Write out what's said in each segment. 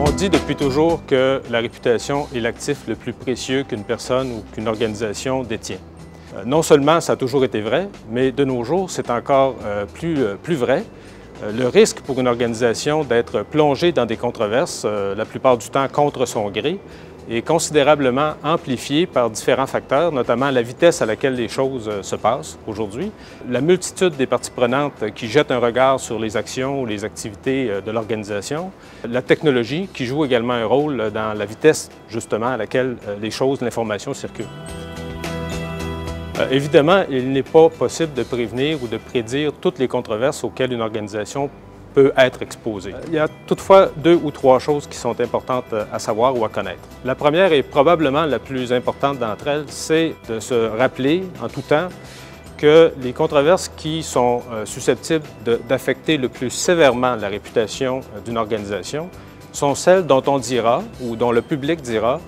On dit depuis toujours que la réputation est l'actif le plus précieux qu'une personne ou qu'une organisation détient. Non seulement ça a toujours été vrai, mais de nos jours, c'est encore plus vrai. Le risque pour une organisation d'être plongée dans des controverses, la plupart du temps contre son gré, est considérablement amplifié par différents facteurs, notamment la vitesse à laquelle les choses se passent aujourd'hui, la multitude des parties prenantes qui jettent un regard sur les actions ou les activités de l'organisation, la technologie qui joue également un rôle dans la vitesse justement à laquelle les choses, l'information circulent. Évidemment, il n'est pas possible de prévenir ou de prédire toutes les controverses auxquelles une organisation peut être exposée. Il y a toutefois 2 ou 3 choses qui sont importantes à savoir ou à connaître. La première et probablement la plus importante d'entre elles, c'est de se rappeler en tout temps que les controverses qui sont susceptibles d'affecter le plus sévèrement la réputation d'une organisation sont celles dont on dira ou dont le public dira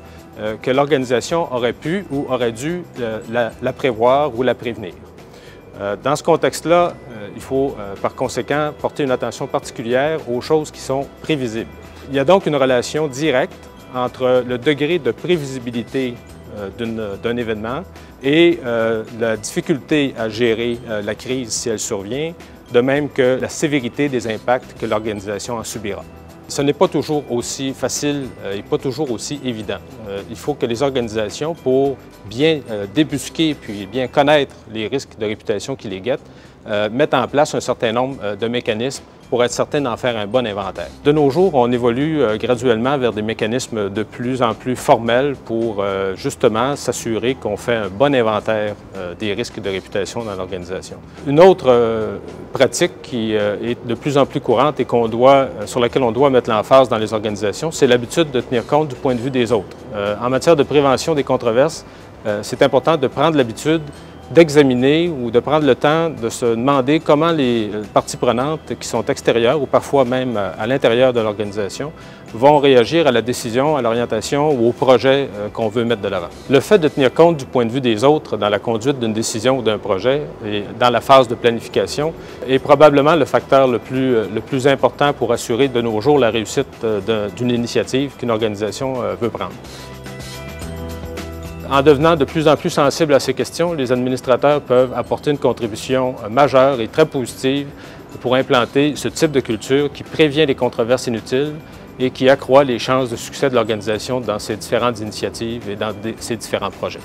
que l'organisation aurait pu ou aurait dû la prévoir ou la prévenir. Dans ce contexte-là, il faut par conséquent porter une attention particulière aux choses qui sont prévisibles. Il y a donc une relation directe entre le degré de prévisibilité d'un événement et la difficulté à gérer la crise si elle survient, de même que la sévérité des impacts que l'organisation en subira. Ce n'est pas toujours aussi facile et pas toujours aussi évident. Il faut que les organisations, pour bien débusquer puis bien connaître les risques de réputation qui les guettent, mettent en place un certain nombre de mécanismes pour être certain d'en faire un bon inventaire. De nos jours, on évolue graduellement vers des mécanismes de plus en plus formels pour justement s'assurer qu'on fait un bon inventaire des risques de réputation dans l'organisation. Une autre pratique qui est de plus en plus courante et sur laquelle on doit mettre l'emphase dans les organisations, c'est l'habitude de tenir compte du point de vue des autres. En matière de prévention des controverses, c'est important de prendre l'habitude d'examiner ou de prendre le temps de se demander comment les parties prenantes qui sont extérieures ou parfois même à l'intérieur de l'organisation vont réagir à la décision, à l'orientation ou au projet qu'on veut mettre de l'avant. Le fait de tenir compte du point de vue des autres dans la conduite d'une décision ou d'un projet et dans la phase de planification est probablement le facteur le plus important pour assurer de nos jours la réussite d'une initiative qu'une organisation veut prendre. En devenant de plus en plus sensibles à ces questions, les administrateurs peuvent apporter une contribution majeure et très positive pour implanter ce type de culture qui prévient les controverses inutiles et qui accroît les chances de succès de l'organisation dans ses différentes initiatives et dans ses différents projets.